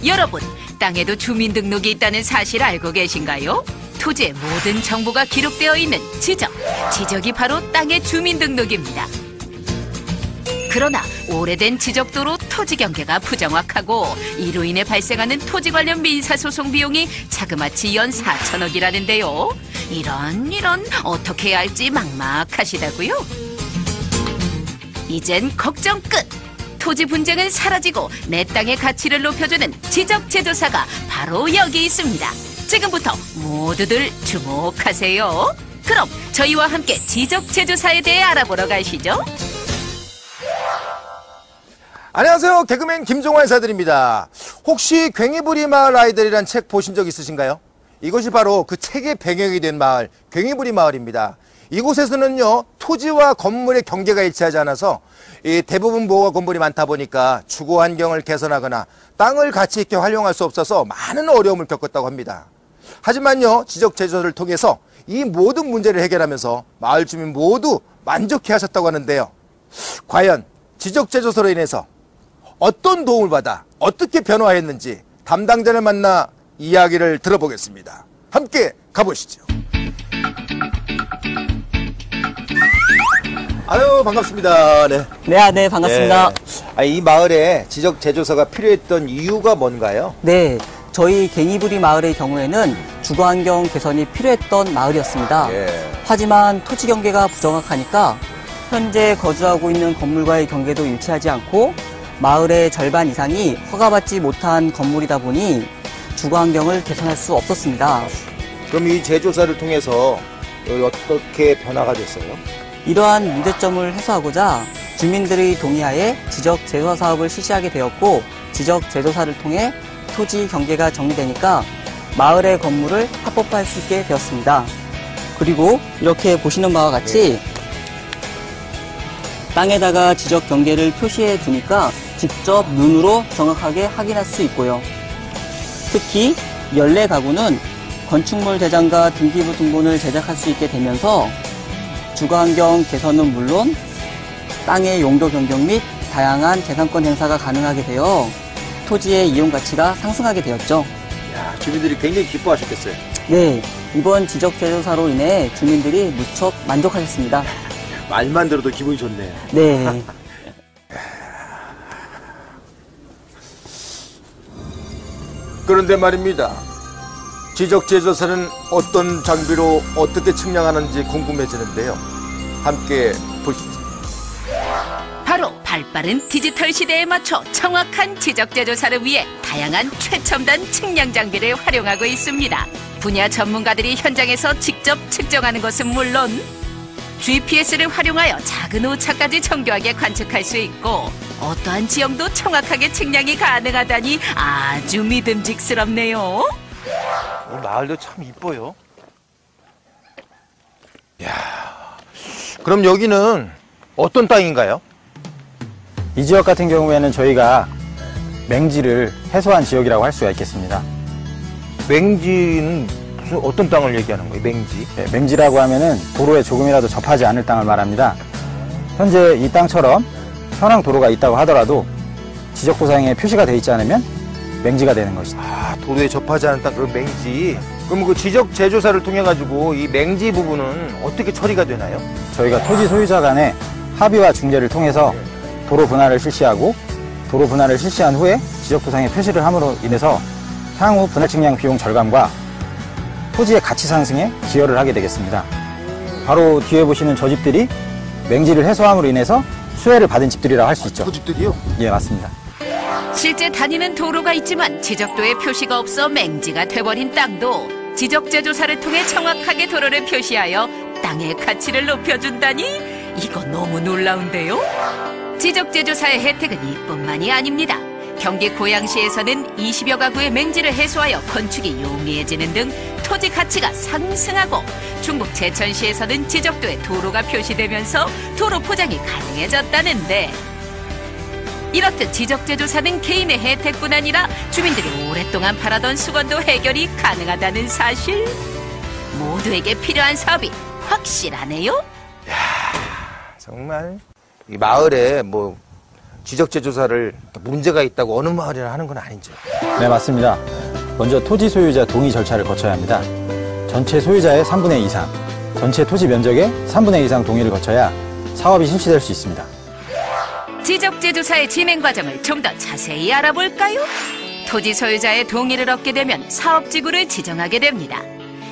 여러분, 땅에도 주민등록이 있다는 사실 알고 계신가요? 토지의 모든 정보가 기록되어 있는 지적이 바로 땅의 주민등록입니다. 그러나 오래된 지적도로 토지 경계가 부정확하고 이로 인해 발생하는 토지 관련 민사소송 비용이 자그마치 연 4천억이라는데요. 이런 어떻게 해야 할지 막막하시다고요? 이젠 걱정 끝! 토지 분쟁은 사라지고 내 땅의 가치를 높여주는 지적제조사가 바로 여기 있습니다. 지금부터 모두들 주목하세요. 그럼 저희와 함께 지적제조사에 대해 알아보러 가시죠. 안녕하세요. 개그맨 김종환 사드립니다. 혹시 괭이부리 마을 아이들이란 책 보신 적 있으신가요? 이것이 바로 그 책의 배경이 된 마을, 괭이부리 마을입니다. 이곳에서는요, 토지와 건물의 경계가 일치하지 않아서 대부분 보호가 건물이 많다 보니까 주거 환경을 개선하거나 땅을 가치 있게 활용할 수 없어서 많은 어려움을 겪었다고 합니다. 하지만요, 지적제조사를 통해서 이 모든 문제를 해결하면서 마을 주민 모두 만족해 하셨다고 하는데요. 과연 지적제조사로 인해서 어떤 도움을 받아 어떻게 변화했는지 담당자를 만나 이야기를 들어보겠습니다. 함께 가보시죠. 아유, 반갑습니다. 네. 네, 반갑습니다. 네. 이 마을에 지적제조사가 필요했던 이유가 뭔가요? 네, 저희 괭이부리 마을의 경우에는 주거환경 개선이 필요했던 마을이었습니다. 하지만 토지 경계가 부정확하니까 현재 거주하고 있는 건물과의 경계도 일치하지 않고 마을의 절반 이상이 허가받지 못한 건물이다 보니 주거환경을 개선할 수 없었습니다. 그럼 이 재조사를 통해서 어떻게 변화가 됐어요? 이러한 문제점을 해소하고자 주민들의 동의하에 지적제조사 사업을 실시하게 되었고, 지적제조사를 통해 토지 경계가 정리되니까 마을의 건물을 합법화할 수 있게 되었습니다. 그리고 이렇게 보시는 바와 같이 땅에다가 지적 경계를 표시해 두니까 직접 눈으로 정확하게 확인할 수 있고요. 특히 연례 가구는 건축물 대장과 등기부 등본을 제작할 수 있게 되면서 주거환경 개선은 물론 땅의 용도 변경 및 다양한 재산권 행사가 가능하게 되어 토지의 이용 가치가 상승하게 되었죠. 야, 주민들이 굉장히 기뻐하셨겠어요. 네, 이번 지적제조사로 인해 주민들이 무척 만족하셨습니다. 말만 들어도 기분이 좋네요. 네. 그런데 말입니다. 지적제조사는 어떤 장비로 어떻게 측량하는지 궁금해지는데요. 함께 보시죠. 바로 발빠른 디지털 시대에 맞춰 정확한 지적제조사를 위해 다양한 최첨단 측량 장비를 활용하고 있습니다. 분야 전문가들이 현장에서 직접 측정하는 것은 물론 GPS를 활용하여 작은 오차까지 정교하게 관측할 수 있고 어떠한 지형도 정확하게 측량이 가능하다니 아주 믿음직스럽네요. 이 마을도 참 이뻐요. 야, 그럼 여기는 어떤 땅인가요? 이 지역 같은 경우에는 저희가 맹지를 해소한 지역이라고 할 수가 있겠습니다. 맹지는 무슨 어떤 땅을 얘기하는 거예요? 맹지? 네, 맹지라고 하면은 도로에 조금이라도 접하지 않을 땅을 말합니다. 현재 이 땅처럼 현황 도로가 있다고 하더라도 지적도상에 표시가 되어 있지 않으면 맹지가 되는 것이다. 아, 도로에 접하지 않은 땅, 그 맹지. 그럼 그 지적 재조사를 통해 가지고 이 맹지 부분은 어떻게 처리가 되나요? 저희가 토지 소유자 간의 합의와 중재를 통해서 도로 분할을 실시하고 도로 분할을 실시한 후에 지적도상에 표시를 함으로 인해서 향후 분할 측량 비용 절감과 토지의 가치 상승에 기여를 하게 되겠습니다. 바로 뒤에 보시는 저 집들이 맹지를 해소함으로 인해서 수혜를 받은 집들이라고 할 수 있죠. 그 집들이요? 예, 맞습니다. 실제 다니는 도로가 있지만 지적도에 표시가 없어 맹지가 돼버린 땅도 지적제조사를 통해 정확하게 도로를 표시하여 땅의 가치를 높여준다니 이거 너무 놀라운데요? 지적제조사의 혜택은 이뿐만이 아닙니다. 경기 고양시에서는 20여 가구의 맹지를 해소하여 건축이 용이해지는 등 토지 가치가 상승하고 중국 제천시에서는 지적도에 도로가 표시되면서 도로 포장이 가능해졌다는데 이렇듯 지적제조사는 개인의 혜택뿐 아니라 주민들이 오랫동안 바라던 수건도 해결이 가능하다는 사실 모두에게 필요한 사업이 확실하네요. 정말 이 마을에 뭐 지적재조사를 문제가 있다고 어느 마을이나 하는 건 아닌지요? 네, 맞습니다. 먼저 토지 소유자 동의 절차를 거쳐야 합니다. 전체 소유자의 3분의 2 이상, 전체 토지 면적의 3분의 2 이상 동의를 거쳐야 사업이 실시될 수 있습니다. 지적재조사의 진행 과정을 좀 더 자세히 알아볼까요? 토지 소유자의 동의를 얻게 되면 사업지구를 지정하게 됩니다.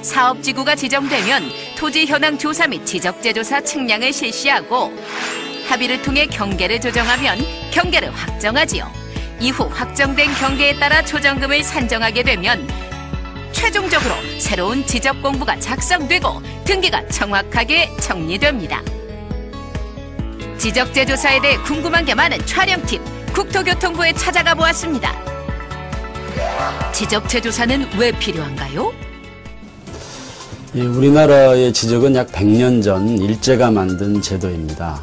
사업지구가 지정되면 토지 현황 조사 및 지적재조사 측량을 실시하고 합의를 통해 경계를 조정하면 경계를 확정하지요. 이후 확정된 경계에 따라 조정금을 산정하게 되면 최종적으로 새로운 지적공부가 작성되고 등기가 정확하게 정리됩니다. 지적재조사에 대해 궁금한 게 많은 촬영팀 국토교통부에 찾아가 보았습니다. 지적재조사는 왜 필요한가요? 예, 우리나라의 지적은 약 100년 전 일제가 만든 제도입니다.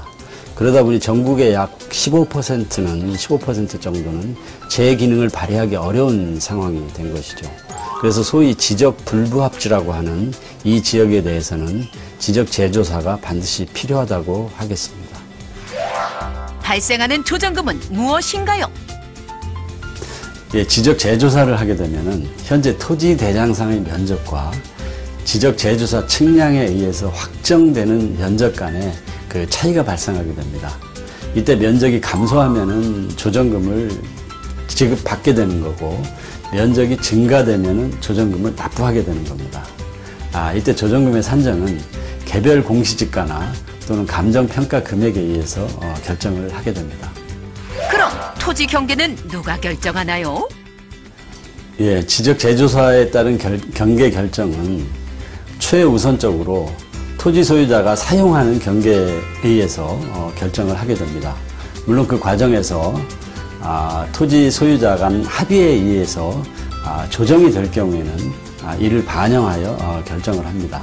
그러다 보니 전국의 약 15% 정도는 제 기능을 발휘하기 어려운 상황이 된 것이죠. 그래서 소위 지적 불부합지라고 하는 이 지역에 대해서는 지적 재조사가 반드시 필요하다고 하겠습니다. 발생하는 조정금은 무엇인가요? 예, 지적 재조사를 하게 되면은 현재 토지 대장상의 면적과 지적 재조사 측량에 의해서 확정되는 면적 간의 그 차이가 발생하게 됩니다. 이때 면적이 감소하면은 조정금을 지급받게 되는 거고, 면적이 증가되면은 조정금을 납부하게 되는 겁니다. 이때 조정금의 산정은 개별 공시지가나 또는 감정평가 금액에 의해서 결정을 하게 됩니다. 그럼 토지 경계는 누가 결정하나요? 예, 지적 재조사에 따른 경계 결정은 최우선적으로 토지 소유자가 사용하는 경계에 의해서 결정을 하게 됩니다. 물론 그 과정에서 토지 소유자 간 합의에 의해서 조정이 될 경우에는 이를 반영하여 결정을 합니다.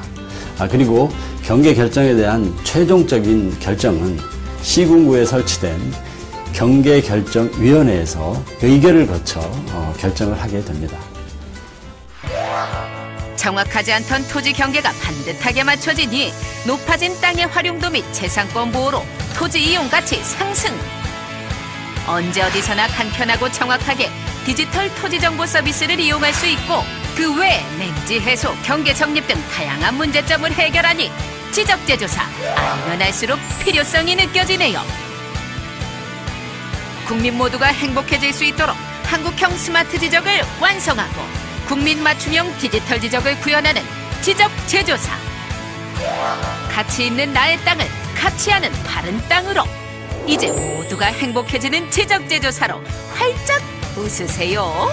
그리고 경계 결정에 대한 최종적인 결정은 시군구에 설치된 경계결정위원회에서 의결을 거쳐 결정을 하게 됩니다. 정확하지 않던 토지 경계가 반듯하게 맞춰지니 높아진 땅의 활용도 및 재산권 보호로 토지 이용 가치 상승. 언제 어디서나 간편하고 정확하게 디지털 토지 정보 서비스를 이용할 수 있고 그 외에 맹지 해소, 경계 정립 등 다양한 문제점을 해결하니 지적재조사 알면 알수록 필요성이 느껴지네요. 국민 모두가 행복해질 수 있도록 한국형 스마트 지적을 완성하고 국민 맞춤형 디지털 지적을 구현하는 지적재조사. 가치 있는 나의 땅을 가치하는 바른 땅으로 이제 모두가 행복해지는 지적재조사로 활짝 웃으세요.